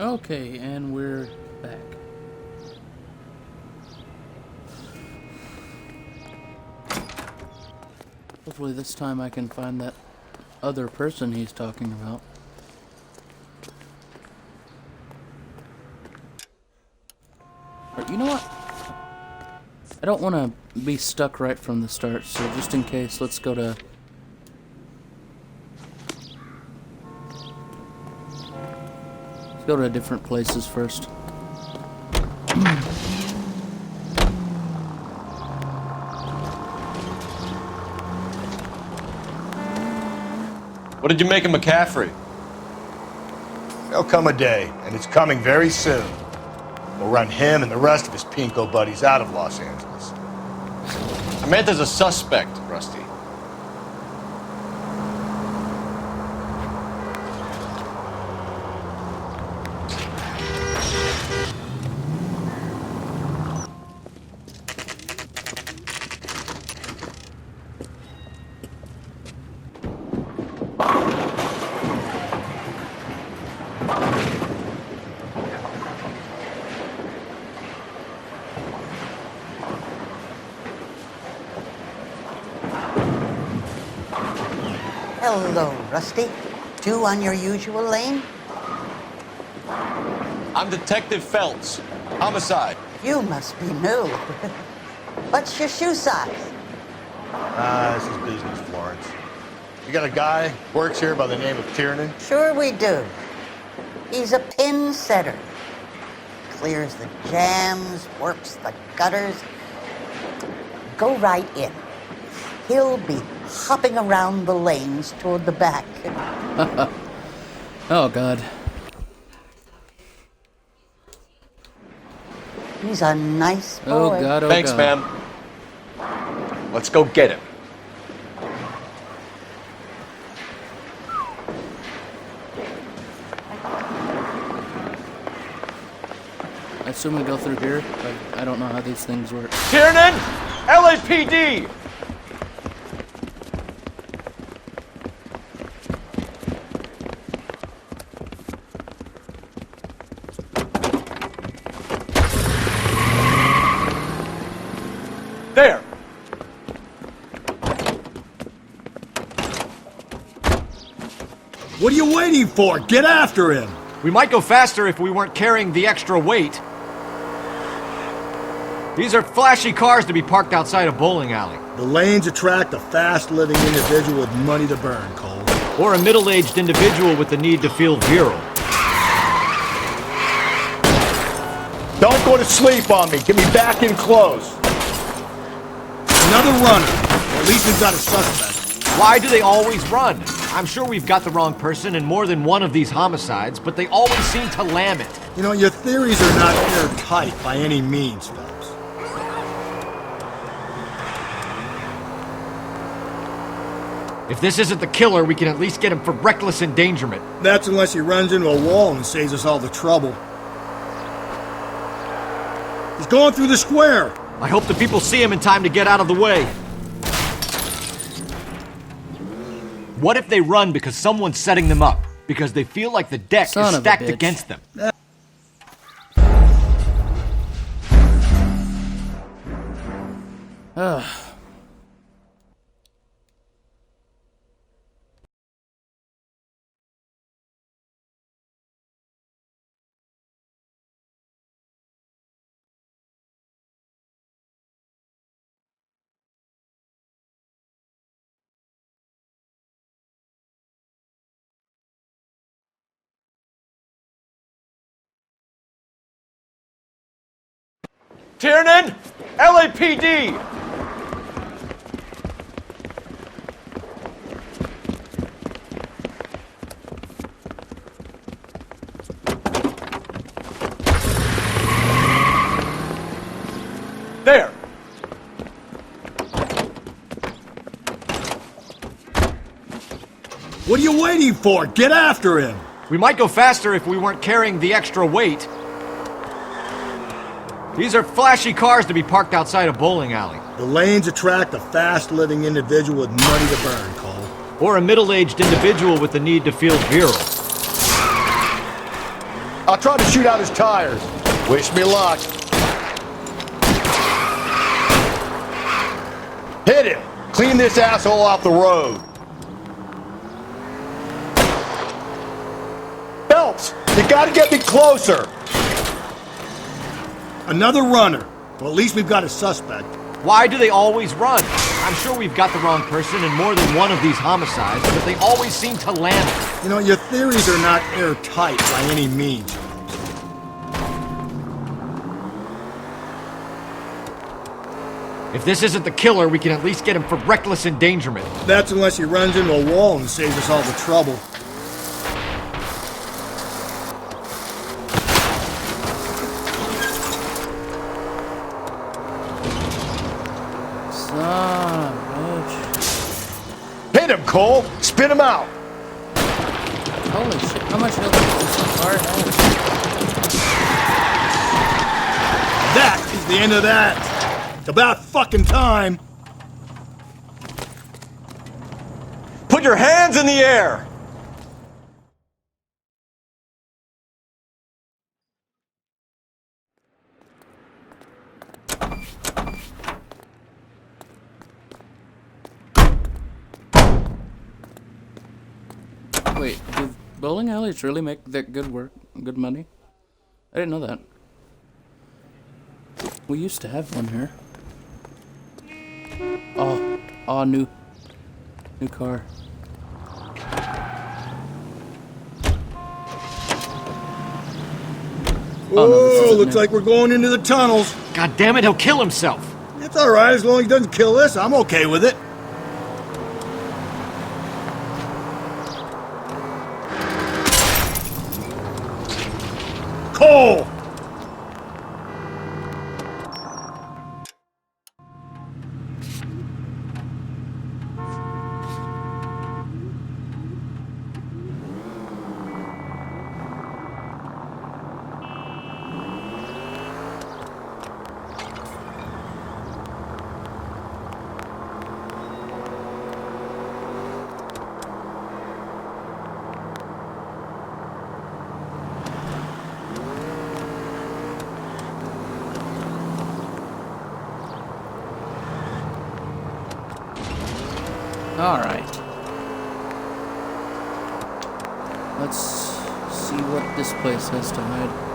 Okay, and we're back. Hopefully this time I can find that other person he's talking about. Or, you know what? I don't want to be stuck right from the start, so just in case, let's go to... Let's go to different places first. What did you make of McCaffrey? There'll come a day, and it's coming very soon. We'll run him and the rest of his pinko buddies out of Los Angeles. Samantha's a suspect, Rusty. Hello, Rusty. Two on your usual lane? I'm Detective Phelps. Homicide. You must be new. What's your shoe size? This is business, Florence. You got a guy who works here by the name of Tiernan? Sure we do. He's a pin setter. Clears the jams, works the gutters. Go right in. He'll be hopping around the lanes toward the back. Oh, God. He's a nice boy. Oh, God, oh, Thanks, God. ma'am. Let's go get him. I assume we go through here, but I don't know how these things work. Tiernan! LAPD! There! What are you waiting for? Get after him! We might go faster if we weren't carrying the extra weight. These are flashy cars to be parked outside a bowling alley. The lanes attract a fast-living individual with money to burn, Cole. Or a middle-aged individual with the need to feel virile. Don't go to sleep on me. Get me back in close. Another runner. At least we've got a suspect. Why do they always run? I'm sure we've got the wrong person in more than one of these homicides, but they always seem to lam it. You know, your theories are not airtight by any means, Phelps. If this isn't the killer, we can at least get him for reckless endangerment. That's unless he runs into a wall and saves us all the trouble. He's going through the square. I hope the people see him in time to get out of the way. What if they run because someone's setting them up? Because they feel like the deck Son is of a stacked bitch. against them. Ugh. Tiernan! LAPD! There! What are you waiting for? Get after him! We might go faster if we weren't carrying the extra weight. These are flashy cars to be parked outside a bowling alley. The lanes attract a fast-living individual with money to burn, Cole. Or a middle-aged individual with the need to feel virile. I'll try to shoot out his tires. Wish me luck. Hit him! Clean this asshole off the road. Phelps, you gotta get me closer. Another runner. Well, at least we've got a suspect. Why do they always run? I'm sure we've got the wrong person in more than one of these homicides, but they always seem to land. You know, your theories are not airtight by any means. If this isn't the killer, we can at least get him for reckless endangerment. That's unless he runs into a wall and saves us all the trouble. Son of a bitch. Hit him, Cole. Spit him out. Holy shit, how much health does this car have? That is the end of that. It's about fucking time. Put your hands in the air! Wait, do bowling alleys really make that good money? I didn't know that. We used to have one here. Oh, new car. Oh, no, this isn't looks new. like we're going into the tunnels. God damn it, he'll kill himself. It's all right, as long as he doesn't kill us, I'm okay with it. Cole! Alright. Let's see what this place has to hide.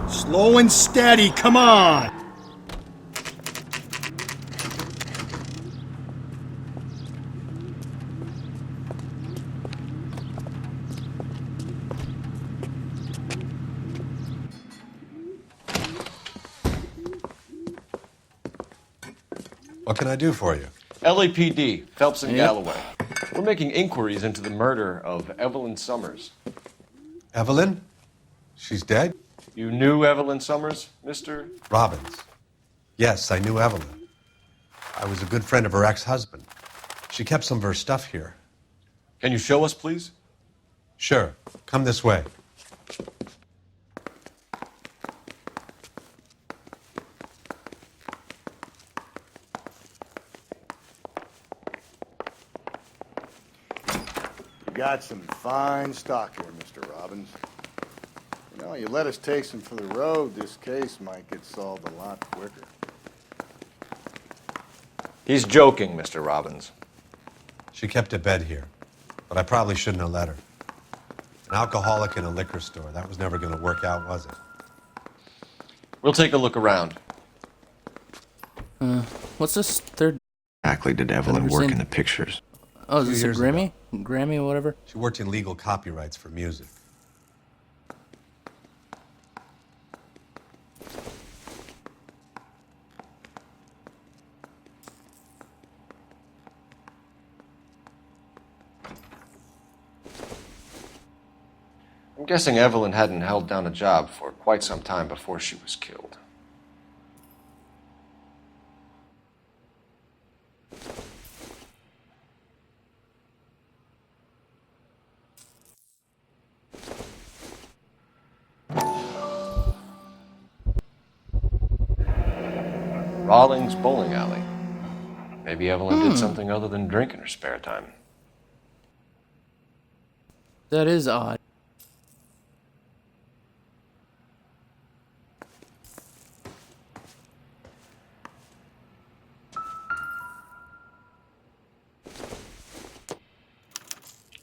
Slow and steady, come on! What can I do for you? LAPD, Phelps and Yep. Galloway. We're making inquiries into the murder of Evelyn Summers. Evelyn? She's dead? You knew Evelyn Summers, Mr.? Robbins. Yes, I knew Evelyn. I was a good friend of her ex-husband. She kept some of her stuff here. Can you show us, please? Sure. Come this way. You got some fine stock here, Mr. Robbins. You know, you let us take some for the road, this case might get solved a lot quicker. He's joking, Mr. Robbins. She kept a bed here, but I probably shouldn't have let her. An alcoholic in a liquor store. That was never going to work out, was it? We'll take a look around. What's this third? Exactly did Evelyn Never work seen- in the pictures? Oh, is Few this a years Grammy? Grammy or whatever? She worked in legal copyrights for music. I'm guessing Evelyn hadn't held down a job for quite some time before she was killed. Rawlings Bowling Alley. Maybe Evelyn did something other than drink in her spare time. That is odd.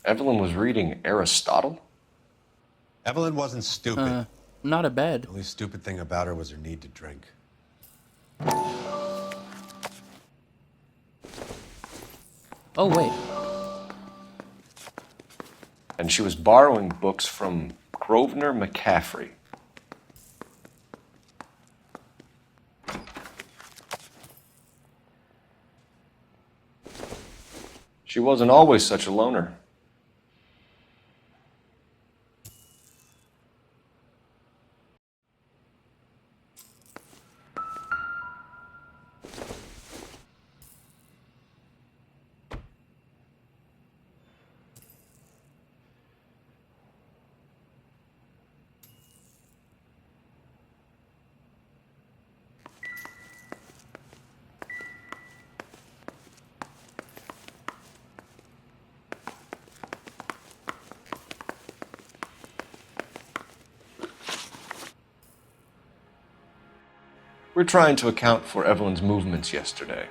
Evelyn was reading Aristotle? Evelyn wasn't stupid. Not a bad. The only stupid thing about her was her need to drink. Oh, wait. And she was borrowing books from Grosvenor McCaffrey. She wasn't always such a loner. We're trying to account for Evelyn's movements yesterday.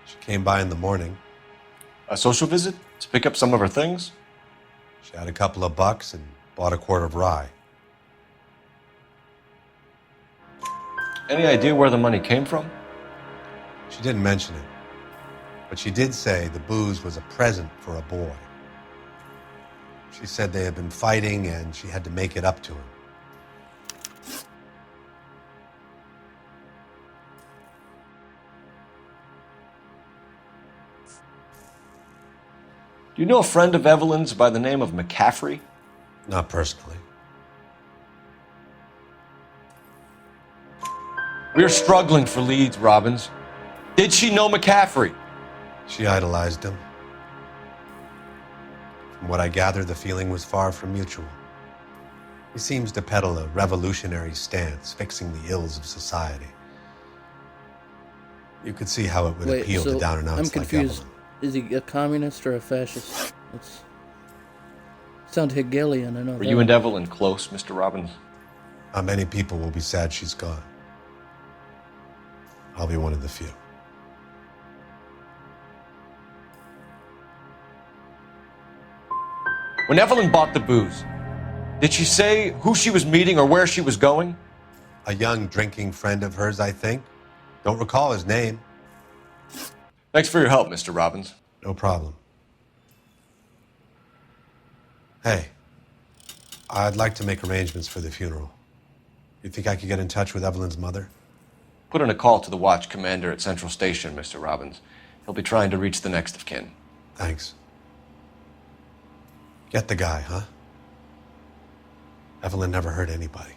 She came by in the morning. A social visit? To pick up some of her things? She had a couple of bucks and bought a quart of rye. Any idea where the money came from? She didn't mention it, but she did say the booze was a present for a boy. She said they had been fighting and she had to make it up to him. Do you know a friend of Evelyn's by the name of McCaffrey? Not personally. We're struggling for leads, Robbins. Did she know McCaffrey? She idolized him. From what I gather, the feeling was far from mutual. He seems to peddle a revolutionary stance, fixing the ills of society. You could see how it would Wait, appeal so to down-and-outs I'm like confused. Evelyn. Is he a communist or a fascist? It's sounds Hegelian, I know Were that. you and Evelyn close, Mr. Robbins? Many people will be sad she's gone. I'll be one of the few. When Evelyn bought the booze, did she say who she was meeting or where she was going? A young drinking friend of hers, I think. Don't recall his name. Thanks for your help, Mr. Robbins. No problem. Hey, I'd like to make arrangements for the funeral. You think I could get in touch with Evelyn's mother? Put in a call to the watch commander at Central Station, Mr. Robbins. He'll be trying to reach the next of kin. Thanks. Get the guy, huh? Evelyn never hurt anybody.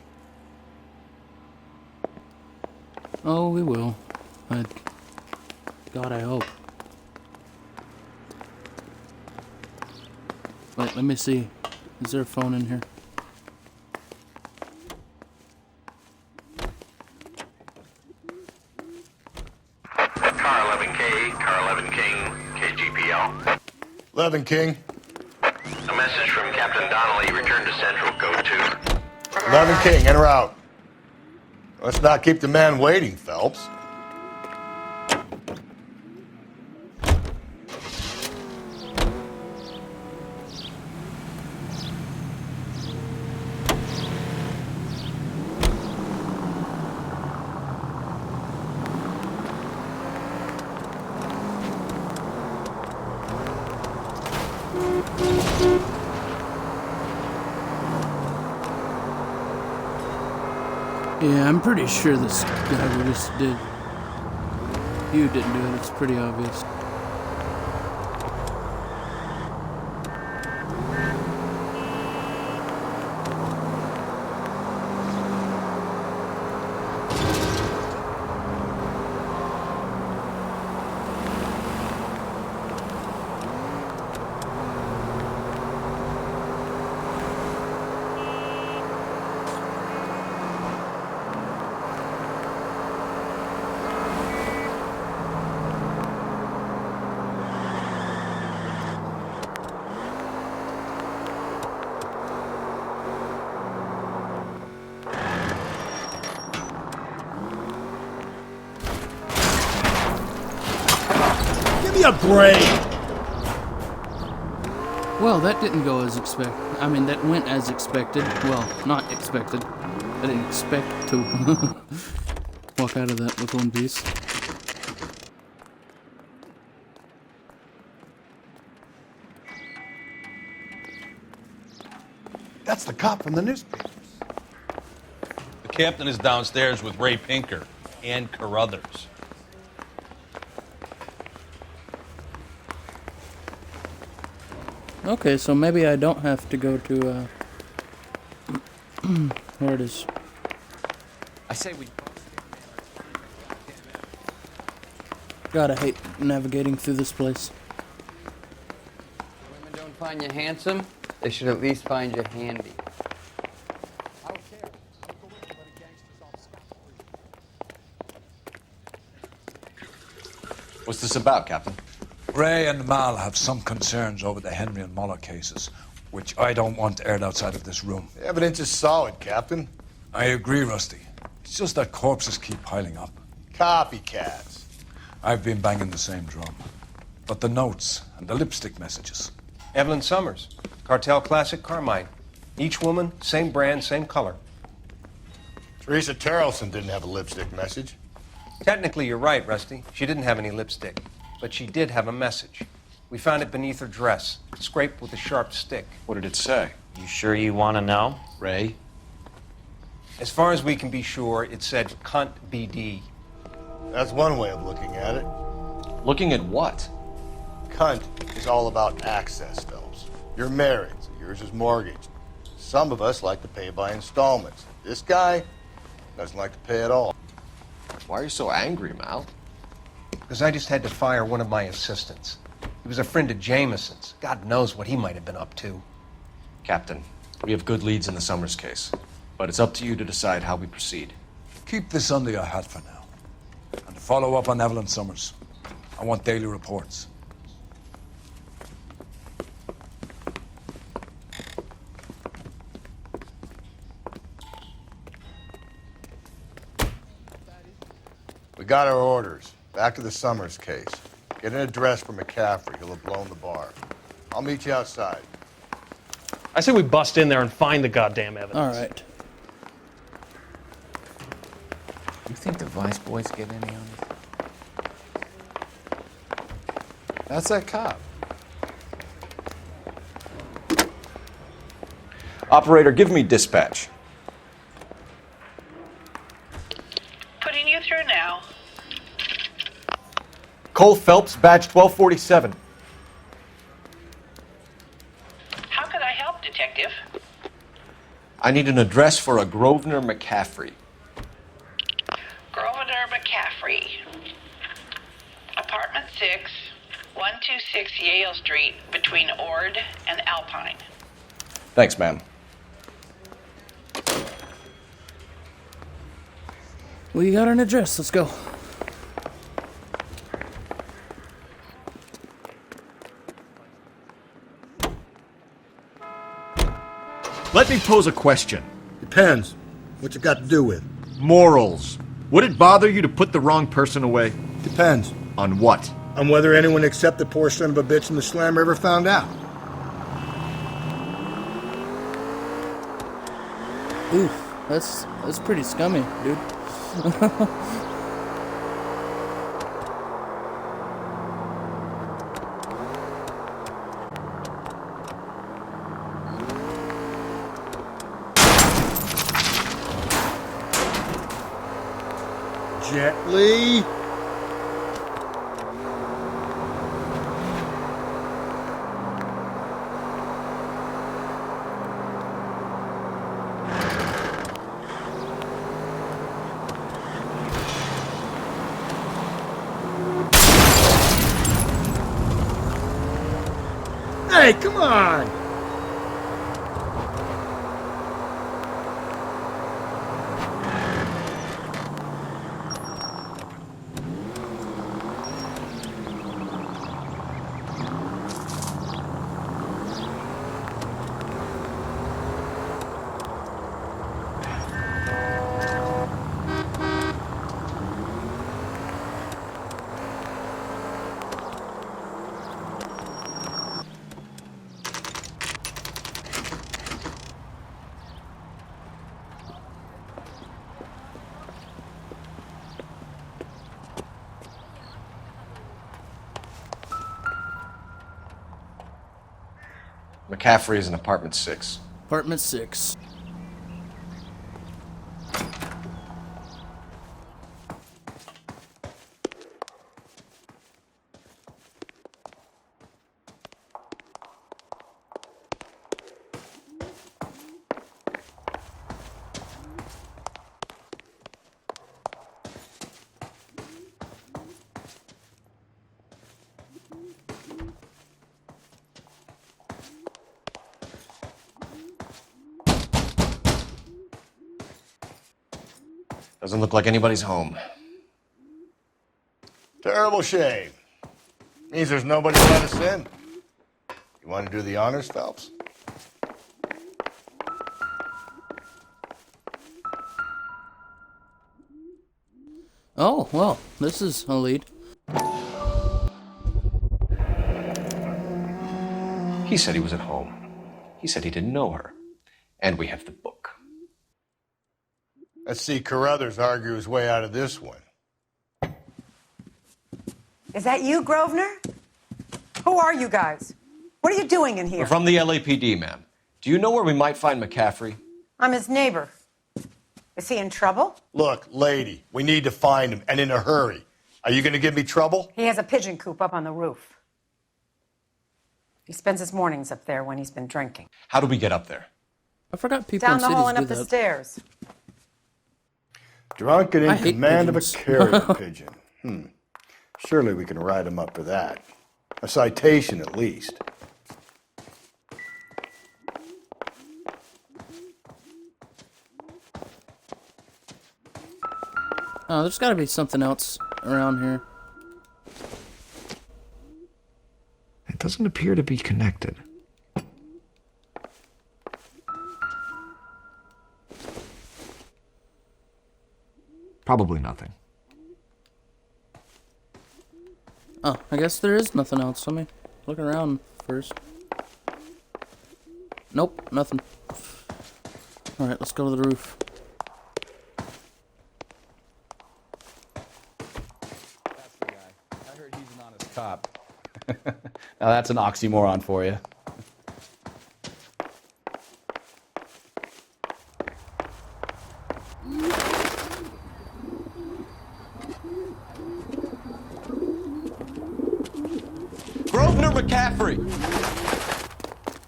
Oh, we will. God, I hope. Wait, let me see. Is there a phone in here? Car 11K, Car 11 King, KGPL. 11 King. A message from Captain Donnelly. Return to Central, code 2. 11 King, in or out? Let's not keep the man waiting, Phelps. Yeah, I'm pretty sure this guy we just did. You didn't do it, it's pretty obvious. me a break! Well, that didn't go as expected. I mean, that went as expected. Well, not expected. I didn't expect to walk out of that with one piece. That's the cop from the newspapers. The captain is downstairs with Ray Pinker and Carruthers. Okay, so maybe I don't have to go to, where it is. I say we... God, I hate navigating through this place. Women don't find you handsome, they should at least find you handy. What's this about, Captain? Ray and Mal have some concerns over the Henry and Muller cases, which I don't want aired outside of this room. The evidence is solid, Captain. I agree, Rusty. It's just that corpses keep piling up. Copycats. I've been banging the same drum. But the notes and the lipstick messages. Evelyn Summers, Cartel Classic Carmine. Each woman, same brand, same color. Teresa Terrelson didn't have a lipstick message. Technically, you're right, Rusty. She didn't have any lipstick. But she did have a message. We found it beneath her dress, scraped with a sharp stick. What did it say? You sure you want to know? Ray? As far as we can be sure, it said cunt BD. That's one way of looking at it. Looking at what? Cunt is all about access, Phelps. You're married, so yours is mortgaged. Some of us like to pay by installments. This guy doesn't like to pay at all. Why are you so angry, Mal? Because I just had to fire one of my assistants. He was a friend of Jameson's. God knows what he might have been up to. Captain, we have good leads in the Summers case, but it's up to you to decide how we proceed. Keep this under your hat for now. And follow up on Evelyn Summers. I want daily reports. We got our orders. Back to the Summers case. Get an address for McCaffrey. He'll have blown the bar. I'll meet you outside. I say we bust in there and find the goddamn evidence. All right. You think the Vice boys get any on it? That's that cop. Operator, give me dispatch. Putting you through now. Cole Phelps, badge 1247. How could I help, Detective? I need an address for a Grosvenor McCaffrey. Grosvenor McCaffrey. Apartment 6, 126 Yale Street, between Ord and Alpine. Thanks, ma'am. We got an address. Let's go. Let me pose a question. Depends. What you got to do with? Morals. Would it bother you to put the wrong person away? Depends. On what? On whether anyone except the poor son of a bitch in the slammer ever found out. Oof, that's pretty scummy, dude. Gently. Hey, come on! McCaffrey is in apartment 6. Apartment 6. Doesn't look like anybody's home. Terrible shame. Means there's nobody to let us in. You want to do the honors, Phelps? Oh, well, this is a lead. He said he was at home. He said he didn't know her. And we have the book. Let's see Carruthers argue his way out of this one. Is that you, Grosvenor? Who are you guys? What are you doing in here? We're from the LAPD, ma'am. Do you know where we might find McCaffrey? I'm his neighbor. Is he in trouble? Look, lady, we need to find him, and in a hurry. Are you going to give me trouble? He has a pigeon coop up on the roof. He spends his mornings up there when he's been drinking. How do we get up there? I forgot people Down in the cities hall and do up the that. stairs. Drunk and I in hate command of a pigeons. carrier pigeon. Surely we can write him up for that. A citation, at least. Oh, there's got to be something else around here. It doesn't appear to be connected. Probably nothing. Oh, I guess there is nothing else. Let me look around first. Nope, nothing. Alright, let's go to the roof. That's the guy. I heard he's an honest cop. Now that's an oxymoron for you. Grosvenor McCaffrey!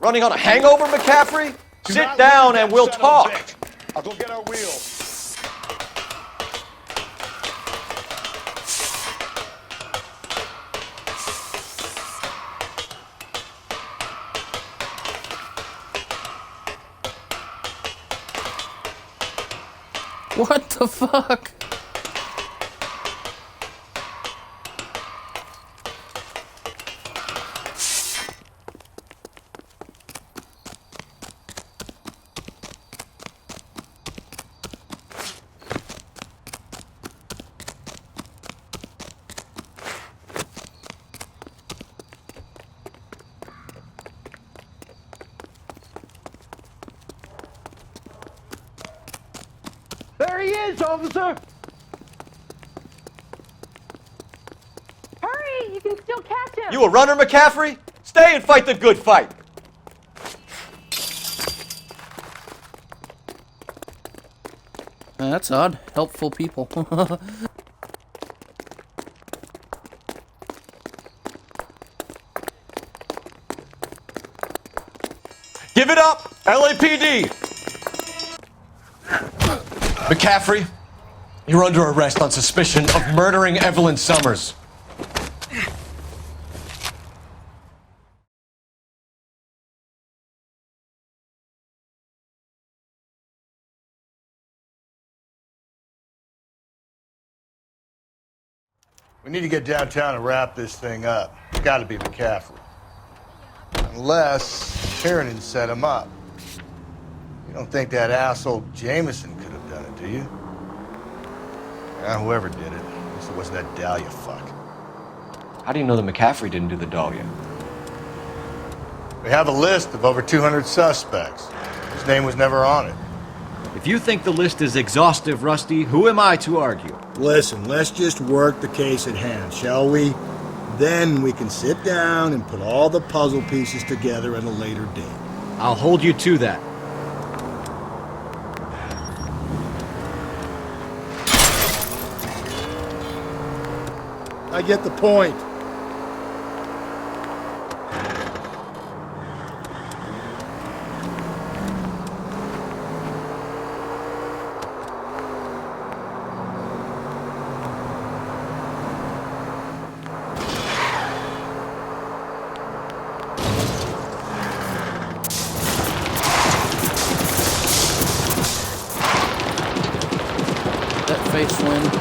Running on a hangover, McCaffrey? Sit down and we'll talk. I'll go get our wheels. What the fuck? There he is, officer! Hurry! You can still catch him! You a runner, McCaffrey? Stay and fight the good fight. That's odd. Helpful people. Give it up, LAPD! McCaffrey, you're under arrest on suspicion of murdering Evelyn Summers. We need to get downtown and wrap this thing up. It's got to be McCaffrey. Unless Tiernan set him up. You don't think that asshole Jameson could have done it, do you? Whoever did it. At least it wasn't that Dahlia fuck. How do you know that McCaffrey didn't do the Dahlia? We have a list of over 200 suspects. His name was never on it. If you think the list is exhaustive, Rusty, who am I to argue? Listen, let's just work the case at hand, shall we? Then we can sit down and put all the puzzle pieces together at a later date. I'll hold you to that. I get the point. That face wind.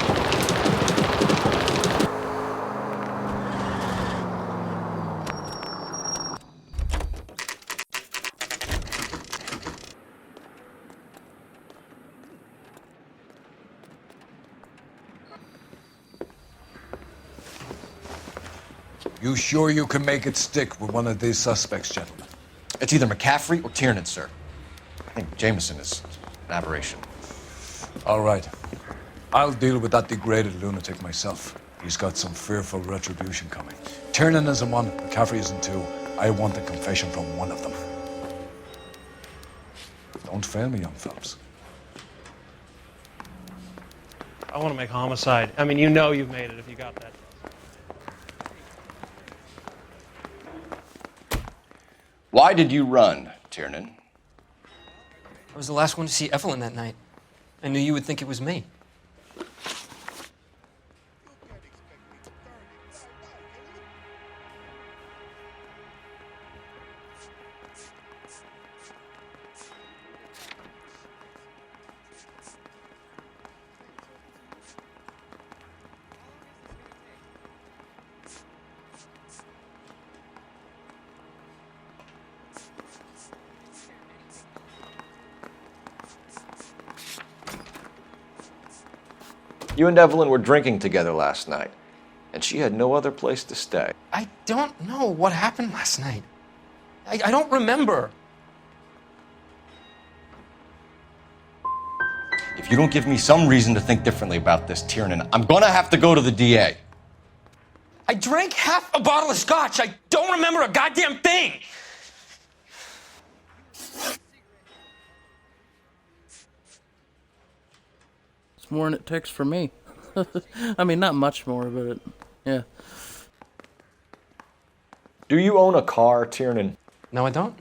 You sure you can make it stick with one of these suspects, gentlemen? It's either McCaffrey or Tiernan, sir. I think Jameson is an aberration. All right. I'll deal with that degraded lunatic myself. He's got some fearful retribution coming. Tiernan isn't one, McCaffrey isn't two. I want a confession from one of them. Don't fail me, young fellows. I want to make homicide. I mean, you know you've made it if you got that. Why did you run, Tiernan? I was the last one to see Evelyn that night. I knew you would think it was me. You and Evelyn were drinking together last night, and she had no other place to stay. I don't know what happened last night. I don't remember. If you don't give me some reason to think differently about this, Tiernan, I'm gonna have to go to the DA. I drank half a bottle of scotch. I don't remember a goddamn thing. It's more than it takes for me. I mean, not much more, but yeah. Do you own a car, Tiernan? No, I don't.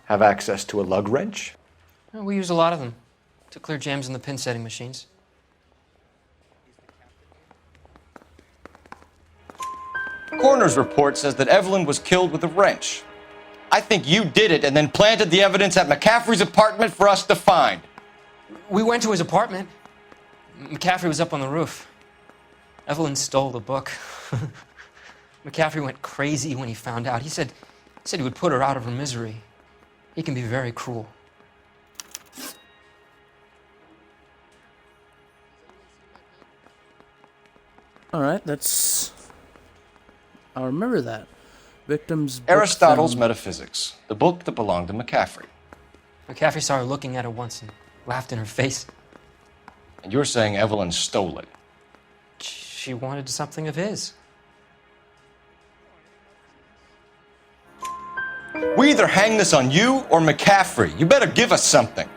Have access to a lug wrench? Well, we use a lot of them to clear jams in the pin setting machines. Coroner's report says that Evelyn was killed with a wrench. I think you did it and then planted the evidence at McCaffrey's apartment for us to find. We went to his apartment. McCaffrey was up on the roof. Evelyn stole the book. McCaffrey went crazy when he found out. He said he would put her out of her misery. He can be very cruel. All right, I'll remember that. Victims. Aristotle's Metaphysics, the book that belonged to McCaffrey. McCaffrey saw her looking at it once and laughed in her face. And you're saying Evelyn stole it? She wanted something of his. We either hang this on you or McCaffrey. You better give us something.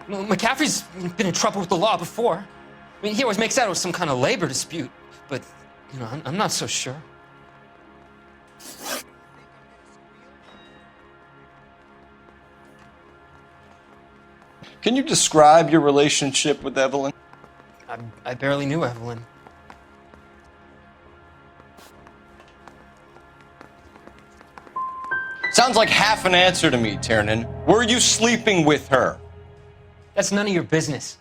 Well, McCaffrey's been in trouble with the law before. I mean, he always makes out it was some kind of labor dispute, but, you know, I'm not so sure. Can you describe your relationship with Evelyn? I barely knew Evelyn. Sounds like half an answer to me, Tiernan. Were you sleeping with her? That's none of your business.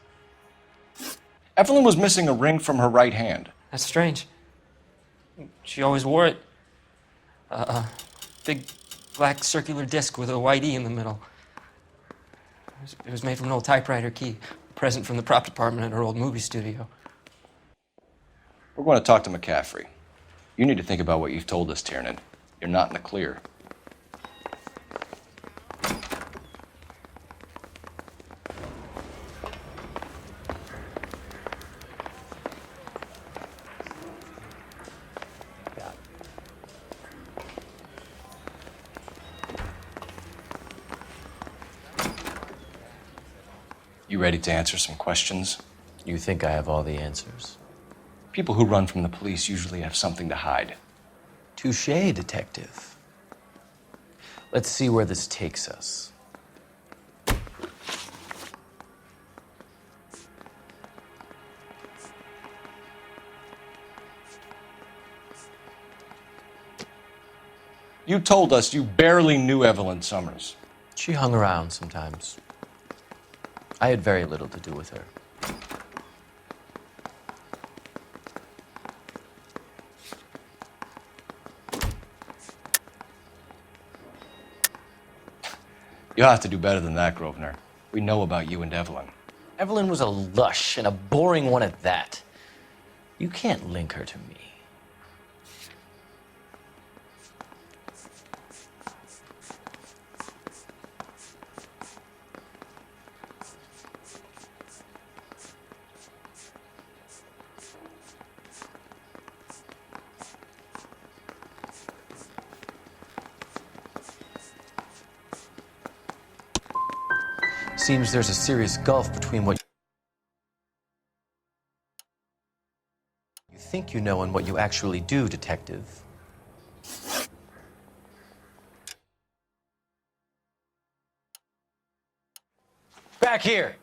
Evelyn was missing a ring from her right hand. That's strange. She always wore it. A big black circular disc with a white E in the middle. It was made from an old typewriter key, a present from the prop department at her old movie studio. We're going to talk to McCaffrey. You need to think about what you've told us, Tiernan. You're not in the clear. You ready to answer some questions? You think I have all the answers? People who run from the police usually have something to hide. Touché, detective. Let's see where this takes us. You told us you barely knew Evelyn Summers. She hung around sometimes. I had very little to do with her. You'll have to do better than that, Grosvenor. We know about you and Evelyn. Evelyn was a lush and a boring one at that. You can't link her to me. Seems there's a serious gulf between what you think you know and what you actually do, detective. Back here!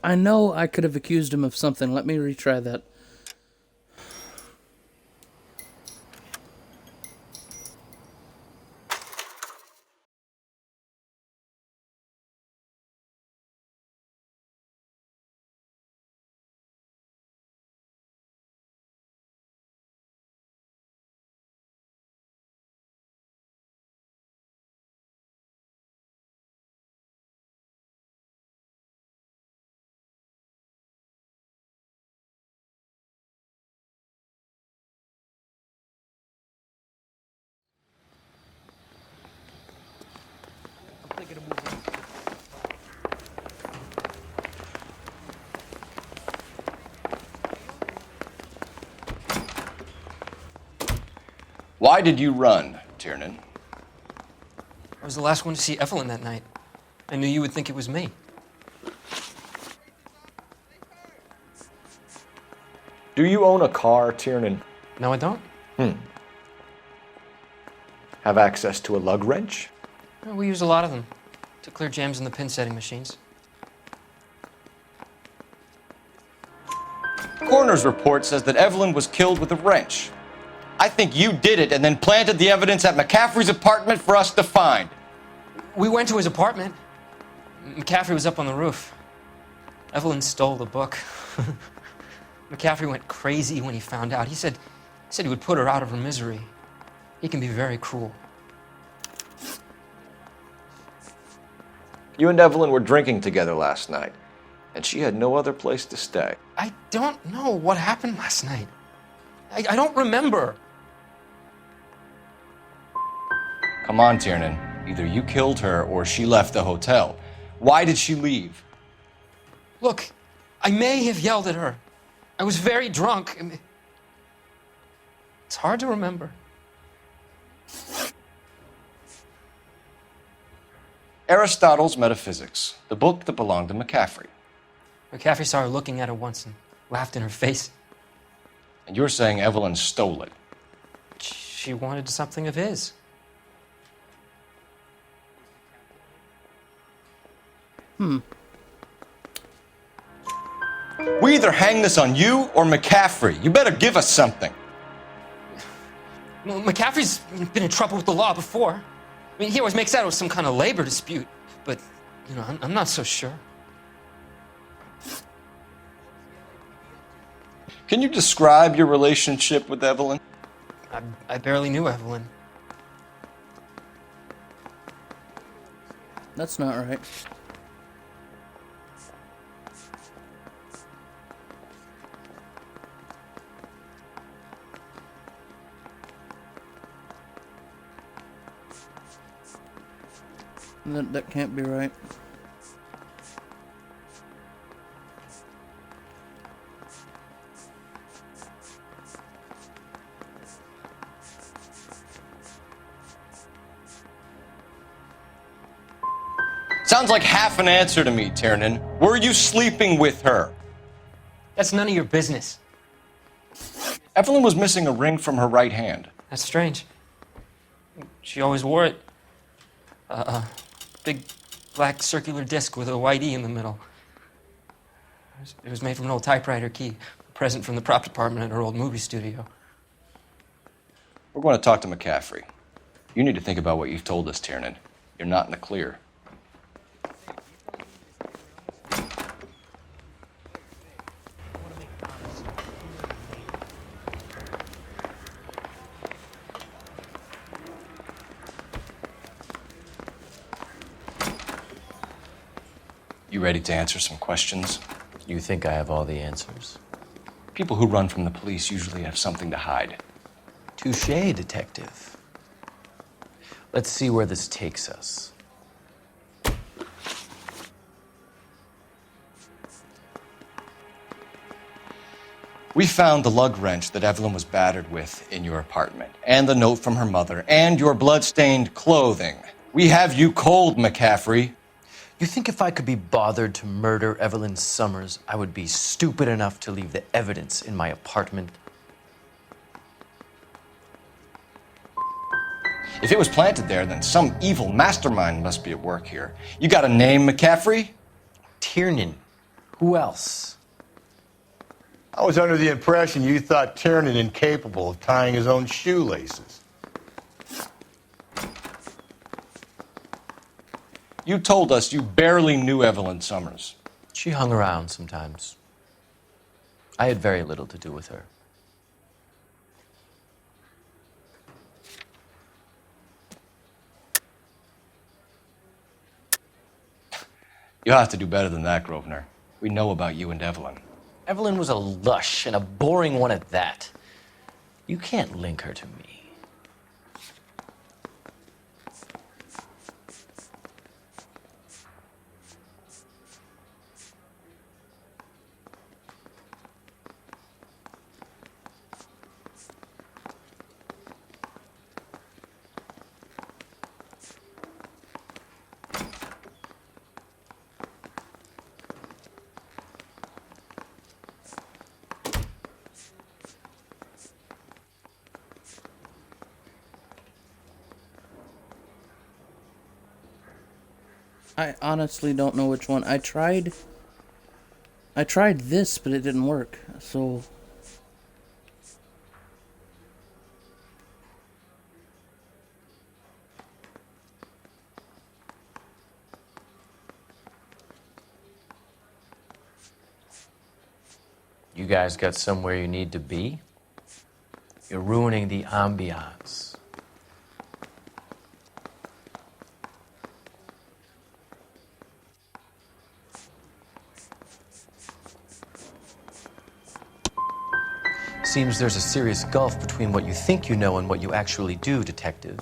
I know I could have accused him of something. Let me retry that. Why did you run, Tiernan? I was the last one to see Evelyn that night. I knew you would think it was me. Do you own a car, Tiernan? No, I don't. Have access to a lug wrench? No, we use a lot of them to clear jams in the pin setting machines. Coroner's report says that Evelyn was killed with a wrench. I think you did it and then planted the evidence at McCaffrey's apartment for us to find. We went to his apartment. McCaffrey was up on the roof. Evelyn stole the book. McCaffrey went crazy when he found out. He said he would put her out of her misery. He can be very cruel. You and Evelyn were drinking together last night, and she had no other place to stay. I don't know what happened last night. I don't remember. Come on, Tiernan. Either you killed her or she left the hotel. Why did she leave? Look, I may have yelled at her. I was very drunk. It's hard to remember. Aristotle's Metaphysics, the book that belonged to McCaffrey. McCaffrey saw her looking at it once and laughed in her face. And you're saying Evelyn stole it? She wanted something of his. We either hang this on you or McCaffrey. You better give us something. Well, McCaffrey's been in trouble with the law before. I mean, he always makes out it was some kind of labor dispute, but, you know, I'm not so sure. Can you describe your relationship with Evelyn? I barely knew Evelyn. That's not right. That can't be right. Sounds like half an answer to me, Tiernan. Were you sleeping with her? That's none of your business. Evelyn was missing a ring from her right hand. That's strange. She always wore it. Big black circular disc with a white E in the middle. It was made from an old typewriter key, a present from the prop department at her old movie studio. We're going to talk to McCaffrey. You need to think about what you've told us, Tiernan. You're not in the clear. You ready to answer some questions? You think I have all the answers? People who run from the police usually have something to hide. Touché, detective. Let's see where this takes us. We found the lug wrench that Evelyn was battered with in your apartment, and the note from her mother, and your blood-stained clothing. We have you cold, McCaffrey. You think if I could be bothered to murder Evelyn Summers, I would be stupid enough to leave the evidence in my apartment? If it was planted there, then some evil mastermind must be at work here. You got a name, McCaffrey? Tiernan. Who else? I was under the impression you thought Tiernan incapable of tying his own shoelaces. You told us you barely knew Evelyn Summers. She hung around sometimes. I had very little to do with her. You'll have to do better than that, Grosvenor. We know about you and Evelyn. Evelyn was a lush, and a boring one at that. You can't link her to me. I honestly don't know which one. I tried this, but it didn't work. So You guys got somewhere you need to be? You're ruining the ambiance. Seems there's a serious gulf between what you think you know and what you actually do, detective.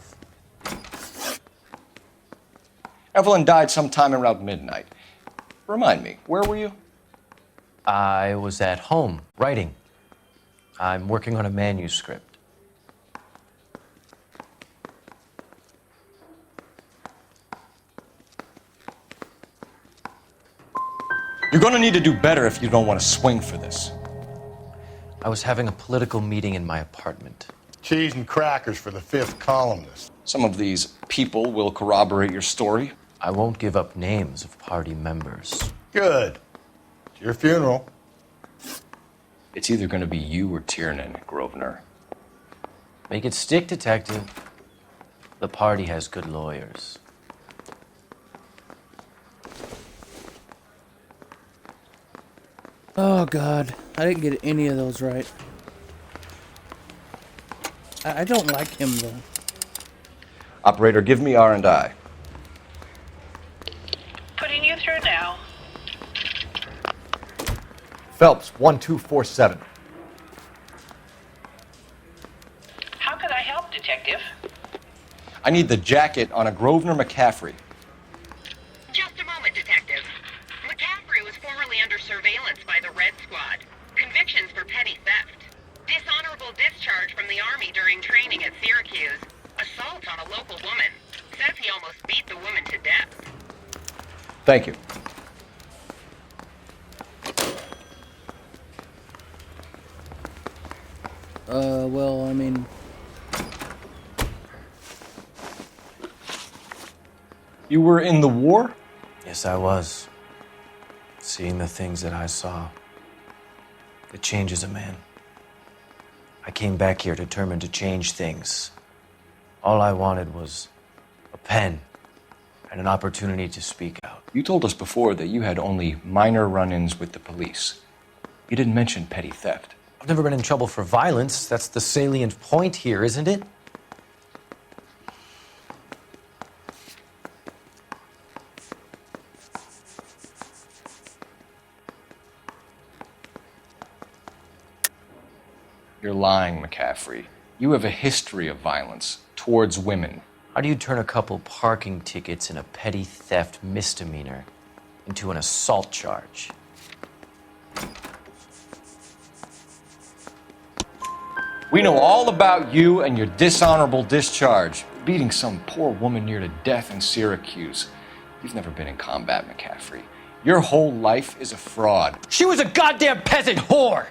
Evelyn died sometime around midnight. Remind me, where were you? I was at home, writing. I'm working on a manuscript. You're gonna need to do better if you don't want to swing for this. I was having a political meeting in my apartment. Cheese and crackers for the fifth columnist. Some of these people will corroborate your story. I won't give up names of party members. Good. It's your funeral. It's either going to be you or Tiernan, Grosvenor. Make it stick, detective. The party has good lawyers. oh god, I didn't get any of those right. I don't like him though. Operator, give me R&I. Putting you through now. Phelps, 1247. How can I help, Detective? I need the jacket on a Grosvenor McCaffrey. Just a moment, Detective. McCaffrey was formerly under surveillance by the Red Squad. Convictions for petty theft. Dishonorable discharge from the Army during training at Syracuse. Assault on a local woman. Says he almost beat the woman to death. Thank you. Well, I mean... You were in the war? Yes, I was. Seeing the things that I saw, it changes a man. I came back here determined to change things. All I wanted was a pen and an opportunity to speak out. You told us before that you had only minor run-ins with the police. You didn't mention petty theft. I've never been in trouble for violence. That's the salient point here, isn't it? You're lying, McCaffrey. You have a history of violence towards women. How do you turn a couple parking tickets and a petty theft misdemeanor into an assault charge? We know all about you and your dishonorable discharge, beating some poor woman near to death in Syracuse. You've never been in combat, McCaffrey. Your whole life is a fraud. She was a goddamn peasant whore!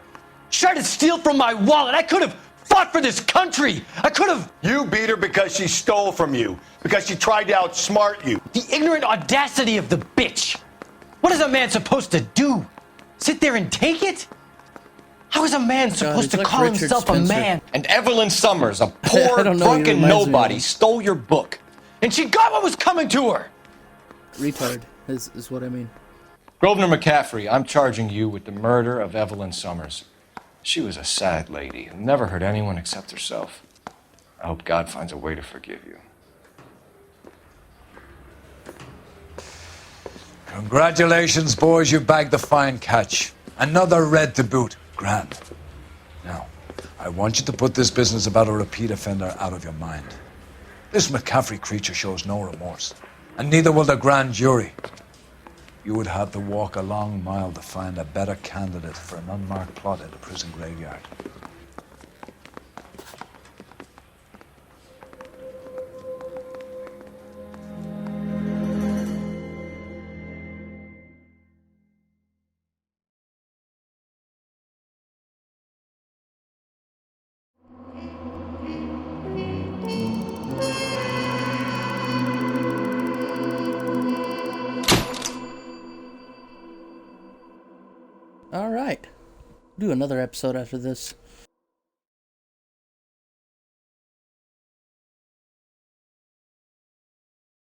She tried to steal from my wallet! I could have fought for this country! I could have... You beat her because she stole from you, because she tried to outsmart you. The ignorant audacity of the bitch! What is a man supposed to do? Sit there and take it? How is a man supposed to call himself a man? And Evelyn Summers, a poor, drunken nobody, stole your book. And she got what was coming to her! Retard is what I mean. Grosvenor McCaffrey, I'm charging you with the murder of Evelyn Summers. She was a sad lady who never hurt anyone except herself. I hope God finds a way to forgive you. Congratulations, boys. You bagged the fine catch. Another red to boot. Grand. Now, I want you to put this business about a repeat offender out of your mind. This McCaffrey creature shows no remorse, and neither will the grand jury. You would have to walk a long mile to find a better candidate for an unmarked plot in the prison graveyard. All right. Do another episode after this.